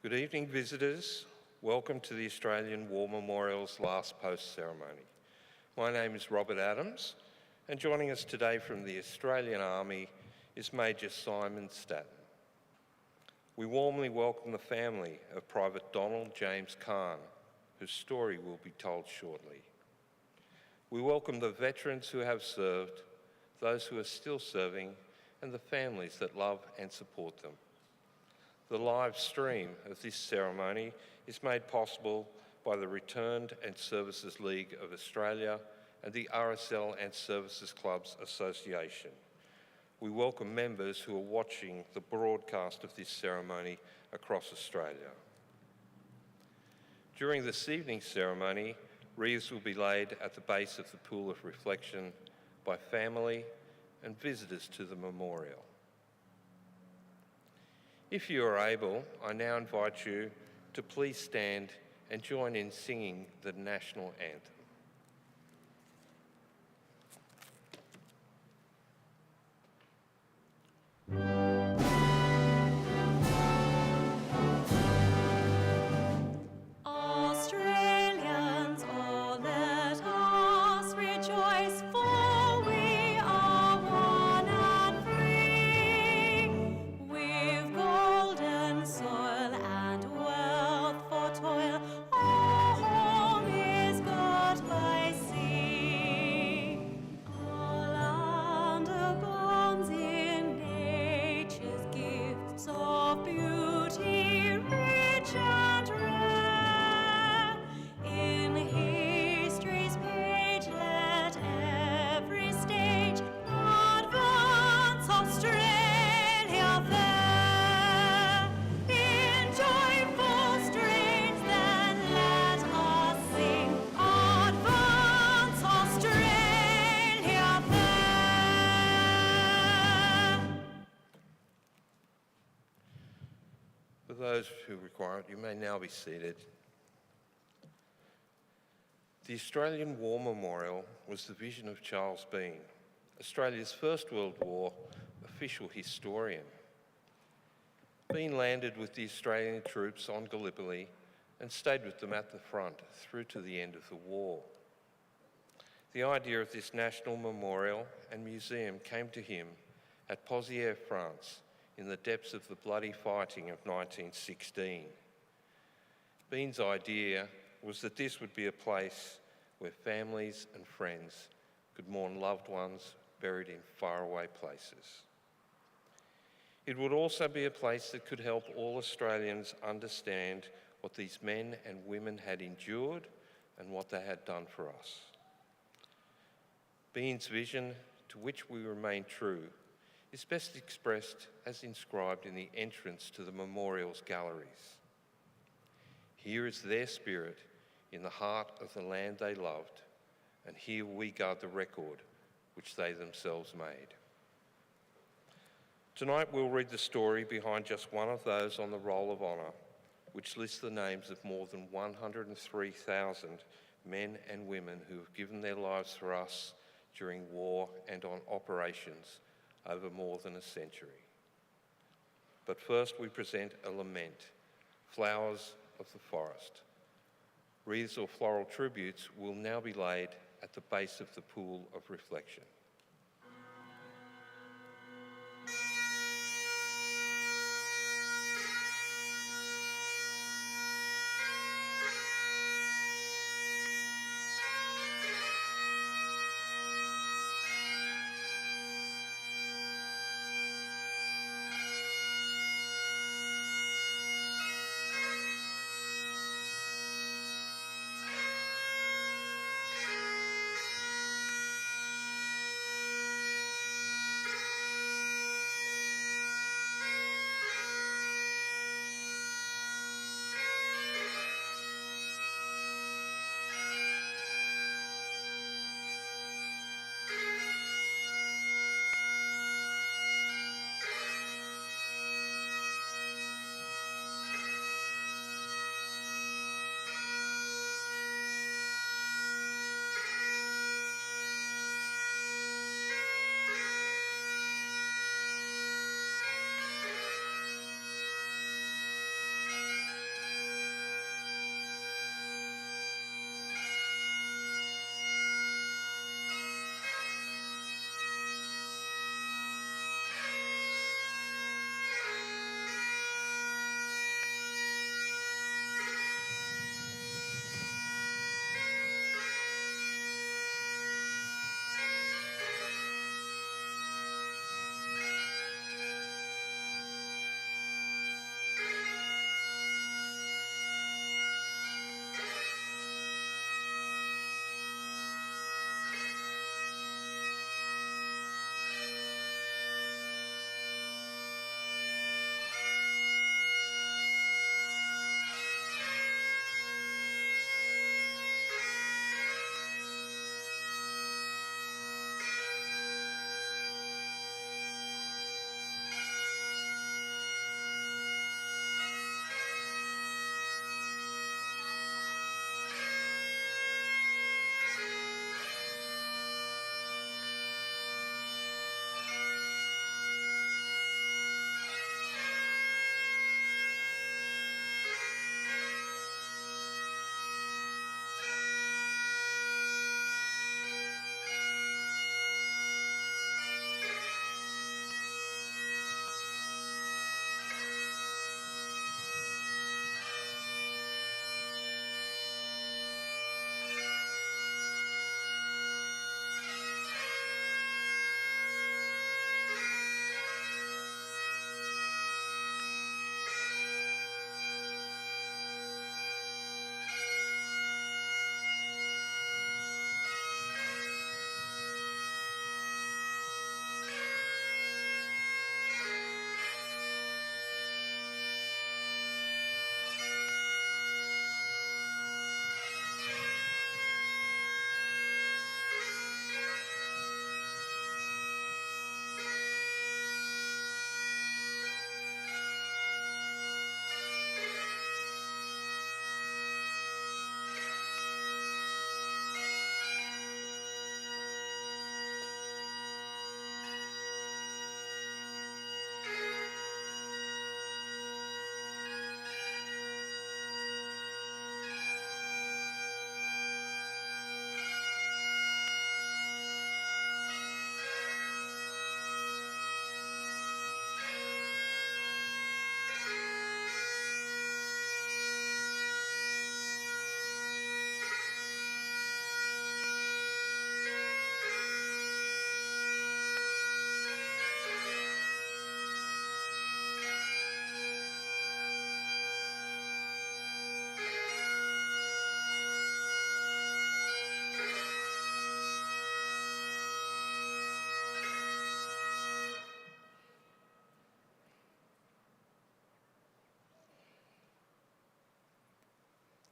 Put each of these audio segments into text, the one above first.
Good evening, visitors. Welcome to the Australian War Memorial's last post ceremony. My name is Robert Adams, and joining us today from the Australian Army is Major Simon Staton. We warmly welcome the family of Private Donald James Carn, whose story will be told shortly. We welcome the veterans who have served, those who are still serving, and the families that love and support them. The live stream of this ceremony is made possible by the Returned and Services League of Australia and the RSL and Services Clubs Association. We welcome members who are watching the broadcast of this ceremony across Australia. During this evening's ceremony, wreaths will be laid at the base of the Pool of Reflection by family and visitors to the memorial. If you are able, I now invite you to please stand and join in singing the national anthem. For those who require it, you may now be seated. The Australian War Memorial was the vision of Charles Bean, Australia's First World War official historian. Bean landed with the Australian troops on Gallipoli and stayed with them at the front through to the end of the war. The idea of this national memorial and museum came to him at Pozières, France, in the depths of the bloody fighting of 1916. Bean's idea was that this would be a place where families and friends could mourn loved ones buried in faraway places. It would also be a place that could help all Australians understand what these men and women had endured and what they had done for us. Bean's vision, to which we remain true, is best expressed as inscribed in the entrance to the memorial's galleries. Here is their spirit in the heart of the land they loved, and here we guard the record which they themselves made. Tonight we'll read the story behind just one of those on the Roll of Honour, which lists the names of more than 103,000 men and women who have given their lives for us during war and on operations over more than a century. But first we present a lament, Flowers of the Forest. Wreaths or floral tributes will now be laid at the base of the Pool of Reflection.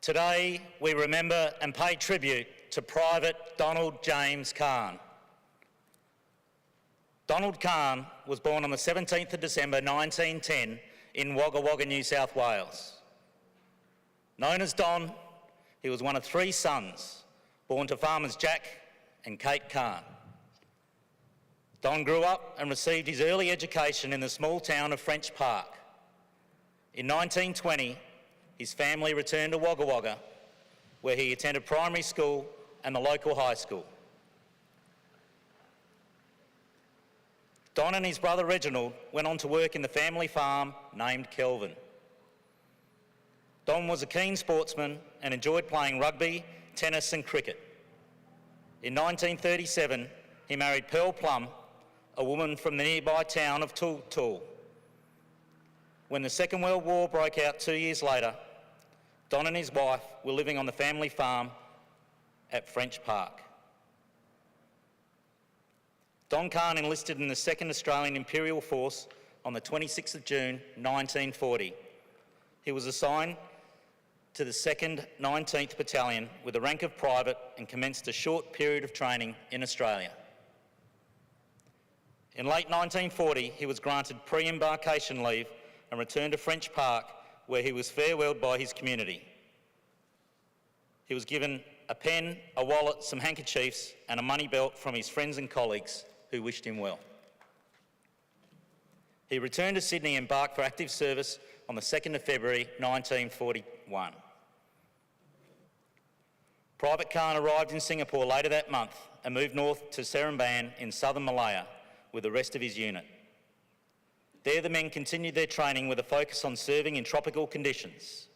Today, we remember and pay tribute to Private Donald James Carn. Donald Carn was born on the 17th of December 1910 in Wagga Wagga, New South Wales. Known as Don, he was one of 3 sons, born to farmers Jack and Kate Carn. Don grew up and received his early education in the small town of French Park. In 1920, his family returned to Wagga Wagga, where he attended primary school and the local high school. Don and his brother Reginald went on to work in the family farm named Kelvin. Don was a keen sportsman and enjoyed playing rugby, tennis and cricket. In 1937, he married Pearl Plum, a woman from the nearby town of Tool. When the Second World War broke out 2 years later, Don and his wife were living on the family farm at French Park. Don Carn enlisted in the 2nd Australian Imperial Force on the 26th of June 1940. He was assigned to the 2nd 19th Battalion with the rank of private and commenced a short period of training in Australia. In late 1940, he was granted pre-embarkation leave and returned to French Park, where he was farewelled by his community. He was given a pen, a wallet, some handkerchiefs and a money belt from his friends and colleagues who wished him well. He returned to Sydney and embarked for active service on the 2nd of February 1941. Private Carn arrived in Singapore later that month and moved north to Seremban in southern Malaya with the rest of his unit. There the men continued their training with a focus on serving in tropical conditions.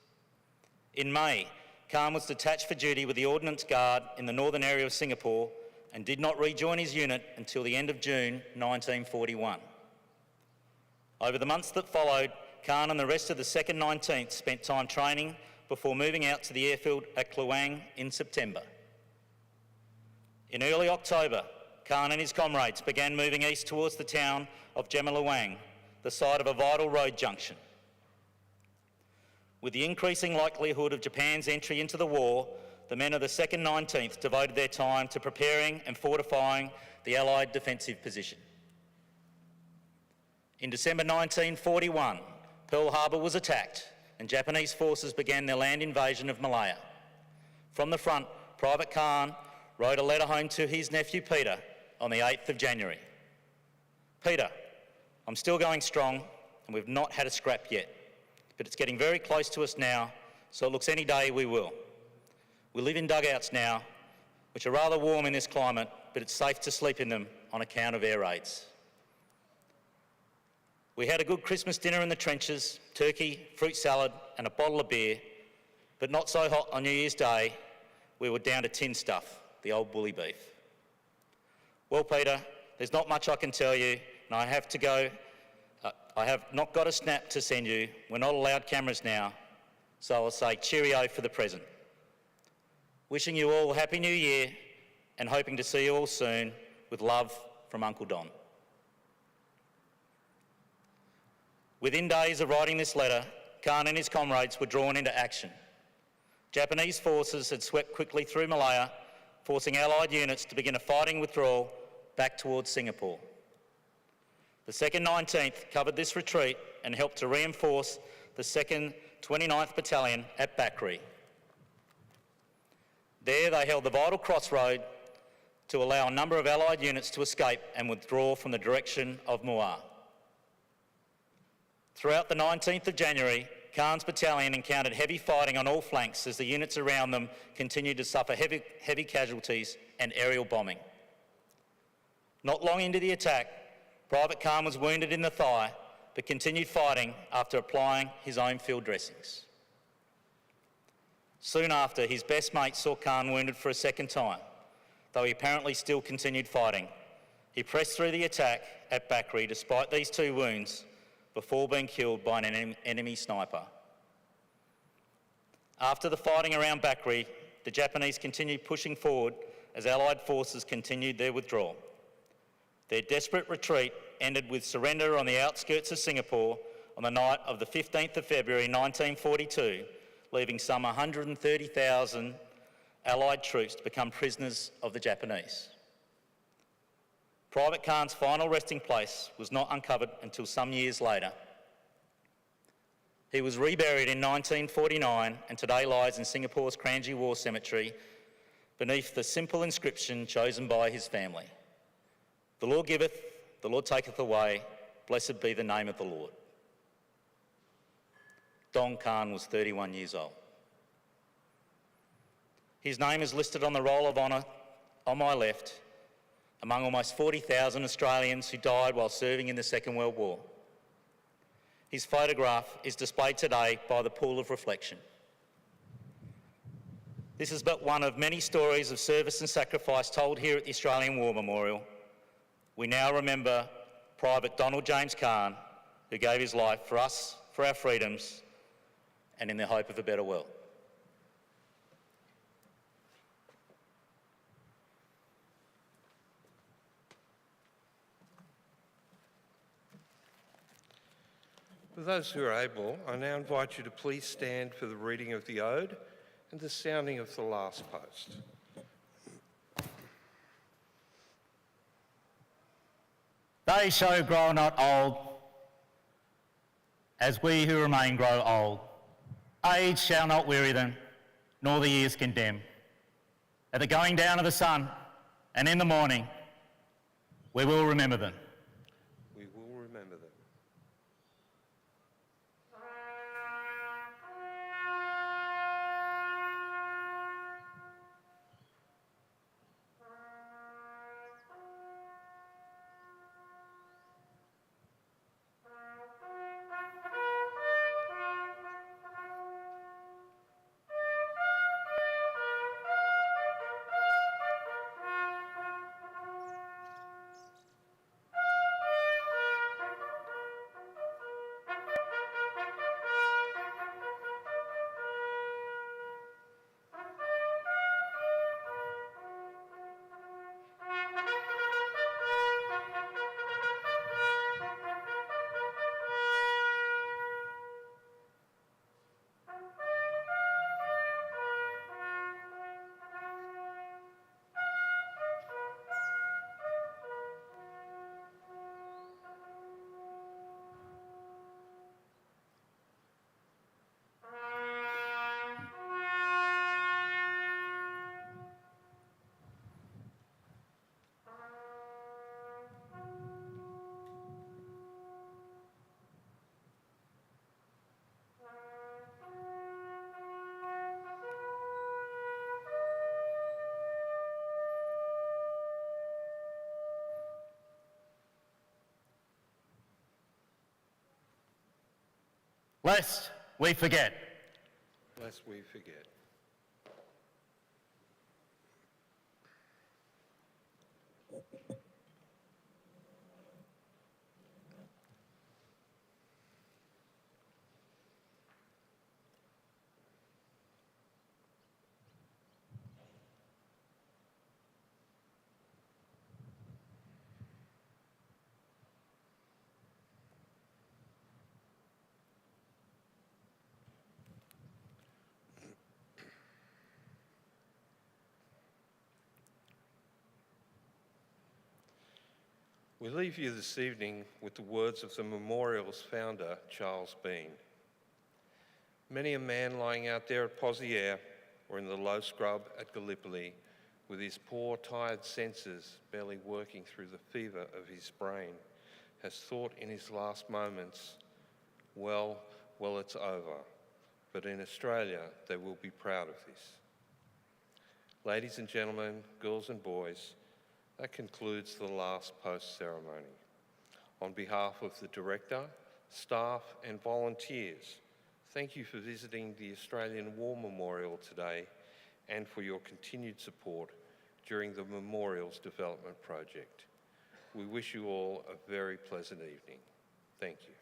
In May, Carn was detached for duty with the Ordnance Guard in the northern area of Singapore and did not rejoin his unit until the end of June 1941. Over the months that followed, Carn and the rest of the 2nd 19th spent time training before moving out to the airfield at Kluang in September. In early October, Carn and his comrades began moving east towards the town of Jemaluang, the site of a vital road junction. With the increasing likelihood of Japan's entry into the war, the men of the 2nd 19th devoted their time to preparing and fortifying the Allied defensive position. In December 1941, Pearl Harbor was attacked and Japanese forces began their land invasion of Malaya. From the front, Private Carn wrote a letter home to his nephew Peter on the 8th of January. Peter, I'm still going strong and we've not had a scrap yet, but it's getting very close to us now, so it looks any day we will. We live in dugouts now, which are rather warm in this climate, but it's safe to sleep in them on account of air raids. We had a good Christmas dinner in the trenches, turkey, fruit salad and a bottle of beer, but not so hot on New Year's Day, we were down to tin stuff, the old bully beef. Well, Peter, there's not much I can tell you, and I have to go. I have not got a snap to send you. We're not allowed cameras now, so I'll say cheerio for the present. Wishing you all a Happy New Year and hoping to see you all soon. With love from Uncle Don. Within days of writing this letter, Carn and his comrades were drawn into action. Japanese forces had swept quickly through Malaya, forcing Allied units to begin a fighting withdrawal back towards Singapore. The 2nd 19th covered this retreat and helped to reinforce the 2nd 29th Battalion at Bakri. There they held the vital crossroad to allow a number of Allied units to escape and withdraw from the direction of Muar. Throughout the 19th of January, Carn's battalion encountered heavy fighting on all flanks as the units around them continued to suffer heavy casualties and aerial bombing. Not long into the attack, Private Carn was wounded in the thigh but continued fighting after applying his own field dressings. Soon after, his best mate saw Carn wounded for a second time, though he apparently still continued fighting. He pressed through the attack at Bakri despite these 2 wounds before being killed by an enemy sniper. After the fighting around Bakri, the Japanese continued pushing forward as Allied forces continued their withdrawal. Their desperate retreat ended with surrender on the outskirts of Singapore on the night of the 15th of February 1942, leaving some 130,000 Allied troops to become prisoners of the Japanese. Private Carn's final resting place was not uncovered until some years later. He was reburied in 1949 and today lies in Singapore's Kranji War Cemetery beneath the simple inscription chosen by his family. The Lord giveth, the Lord taketh away, blessed be the name of the Lord. Don Carn was 31 years old. His name is listed on the Roll of Honour on my left among almost 40,000 Australians who died while serving in the Second World War. His photograph is displayed today by the Pool of Reflection. This is but one of many stories of service and sacrifice told here at the Australian War Memorial. We now remember Private Donald James Carn, who gave his life for us, for our freedoms, and in the hope of a better world. For those who are able, I now invite you to please stand for the reading of the Ode and the sounding of the last post. They shall grow not old, as we who remain grow old. Age shall not weary them, nor the years condemn. At the going down of the sun and in the morning, we will remember them. We will remember them. Lest we forget. Lest we forget. We leave you this evening with the words of the memorial's founder, Charles Bean. Many a man lying out there at Poziere or in the low scrub at Gallipoli with his poor, tired senses barely working through the fever of his brain has thought in his last moments, well, it's over. But in Australia, they will be proud of this. Ladies and gentlemen, girls and boys, that concludes the last post ceremony. On behalf of the Director, staff and volunteers, thank you for visiting the Australian War Memorial today and for your continued support during the Memorial's development project. We wish you all a very pleasant evening. Thank you.